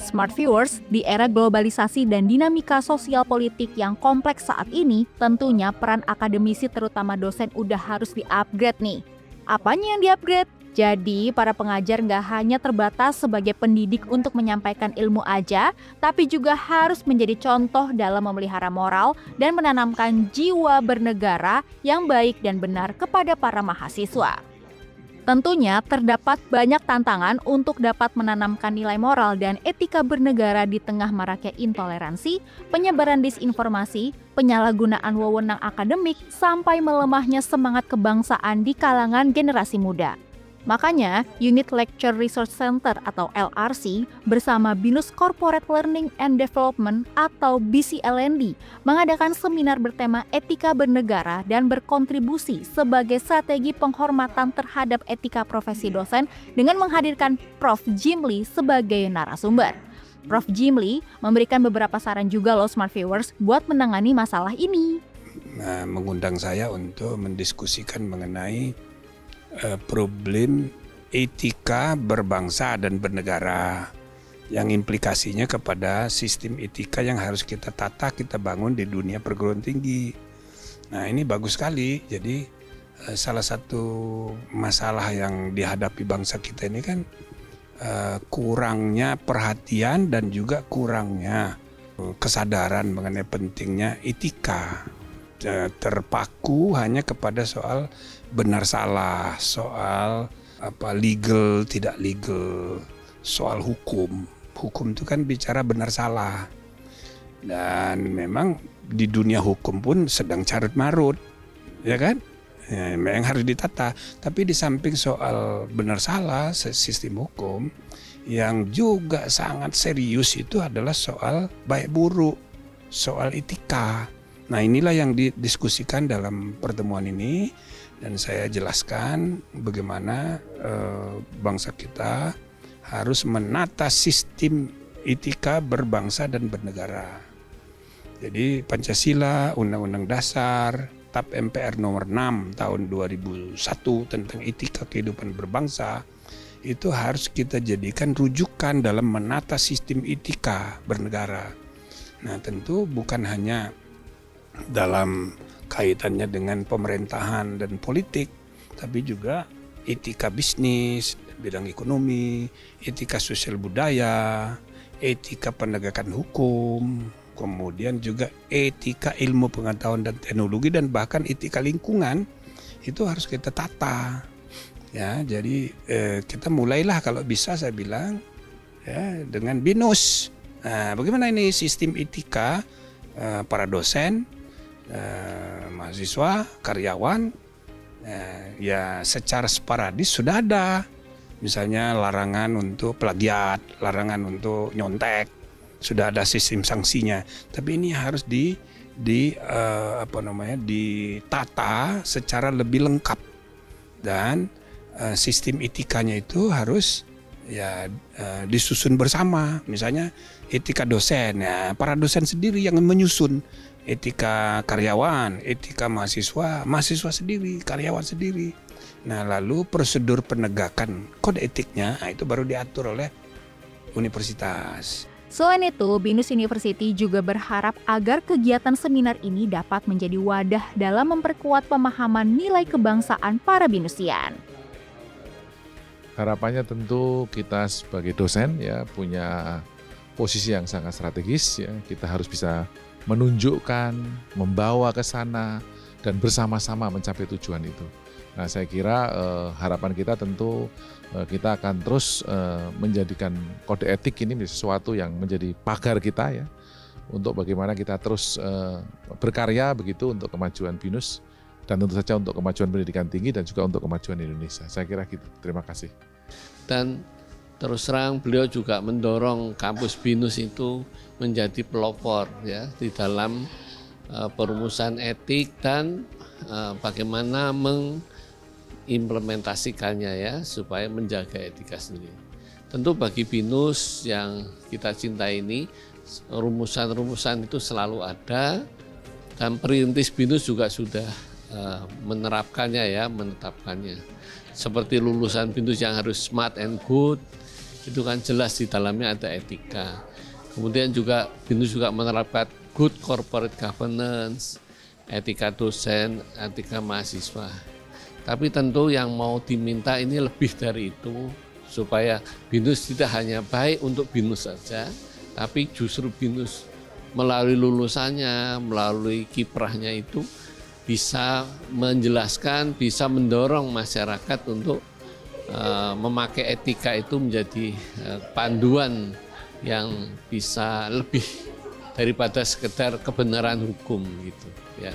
Smart viewers, di era globalisasi dan dinamika sosial politik yang kompleks saat ini, tentunya peran akademisi terutama dosen udah harus di-upgrade nih. Apanya yang di-upgrade? Jadi, para pengajar nggak hanya terbatas sebagai pendidik untuk menyampaikan ilmu aja, tapi juga harus menjadi contoh dalam memelihara moral dan menanamkan jiwa bernegara yang baik dan benar kepada para mahasiswa. Tentunya terdapat banyak tantangan untuk dapat menanamkan nilai moral dan etika bernegara di tengah maraknya intoleransi, penyebaran disinformasi, penyalahgunaan wewenang akademik, sampai melemahnya semangat kebangsaan di kalangan generasi muda. Makanya, Unit Lecture Research Center atau LRC bersama BINUS Corporate Learning and Development atau BCLND mengadakan seminar bertema etika bernegara dan berkontribusi sebagai strategi penghormatan terhadap etika profesi dosen dengan menghadirkan Prof. Jimli sebagai narasumber. Prof. Jimli memberikan beberapa saran juga loh Smart Viewers buat menangani masalah ini. Mengundang saya untuk mendiskusikan mengenai problem etika berbangsa dan bernegara yang implikasinya kepada sistem etika yang harus kita tata, kita bangun di dunia perguruan tinggi. Nah, ini bagus sekali. Jadi salah satu masalah yang dihadapi bangsa kita ini kan kurangnya perhatian dan juga kurangnya kesadaran mengenai pentingnya etika. Terpaku hanya kepada soal benar salah, soal legal tidak legal, soal hukum. Hukum itu kan bicara benar salah. Dan memang di dunia hukum pun sedang carut marut, ya kan? Ya, yang harus ditata. Tapi di samping soal benar salah sistem hukum, yang juga sangat serius itu adalah soal baik buruk, soal etika. Nah, inilah yang didiskusikan dalam pertemuan ini, dan saya jelaskan bagaimana bangsa kita harus menata sistem etika berbangsa dan bernegara. Jadi Pancasila, Undang-Undang Dasar, TAP MPR nomor 6 tahun 2001 tentang etika kehidupan berbangsa, itu harus kita jadikan rujukan dalam menata sistem etika bernegara. Nah, tentu bukan hanya dalam kaitannya dengan pemerintahan dan politik, tapi juga etika bisnis, bidang ekonomi, etika sosial budaya, etika penegakan hukum, kemudian juga etika ilmu pengetahuan dan teknologi, dan bahkan etika lingkungan itu harus kita tata. Ya, jadi kita mulailah kalau bisa saya bilang ya dengan BINUS. Nah, bagaimana ini sistem etika para dosen, mahasiswa, karyawan, ya secara sporadis sudah ada. Misalnya larangan untuk plagiat, larangan untuk nyontek, sudah ada sistem sanksinya. Tapi ini harus ditata secara lebih lengkap, dan sistem etikanya itu harus disusun bersama. Misalnya etika dosen, ya para dosen sendiri yang menyusun. Etika karyawan, etika mahasiswa, mahasiswa sendiri, karyawan sendiri. Nah, lalu prosedur penegakan kode etiknya, itu baru diatur oleh universitas. Selain itu, BINUS University juga berharap agar kegiatan seminar ini dapat menjadi wadah dalam memperkuat pemahaman nilai kebangsaan para BINUSian. Harapannya tentu kita sebagai dosen ya punya posisi yang sangat strategis ya. Kita harus bisa menunjukkan, membawa ke sana, dan bersama-sama mencapai tujuan itu. Nah, saya kira harapan kita tentu kita akan terus menjadikan kode etik ini menjadi sesuatu yang menjadi pagar kita ya, untuk bagaimana kita terus berkarya begitu untuk kemajuan BINUS, dan tentu saja untuk kemajuan pendidikan tinggi dan juga untuk kemajuan Indonesia. Saya kira gitu. Terima kasih. Dan terus terang beliau juga mendorong kampus BINUS itu menjadi pelopor ya di dalam perumusan etik dan bagaimana mengimplementasikannya ya supaya menjaga etika sendiri. Tentu bagi BINUS yang kita cintai ini, rumusan-rumusan itu selalu ada, dan perintis BINUS juga sudah menetapkannya. Seperti lulusan BINUS yang harus smart and good, Itu kan jelas di dalamnya ada etika. Kemudian juga BINUS juga menerapkan good corporate governance, etika dosen, etika mahasiswa. Tapi tentu yang mau diminta ini lebih dari itu, supaya BINUS tidak hanya baik untuk BINUS saja, tapi justru BINUS melalui lulusannya, melalui kiprahnya itu bisa menjelaskan, bisa mendorong masyarakat untuk memakai etika itu menjadi panduan yang bisa lebih daripada sekedar kebenaran hukum gitu ya.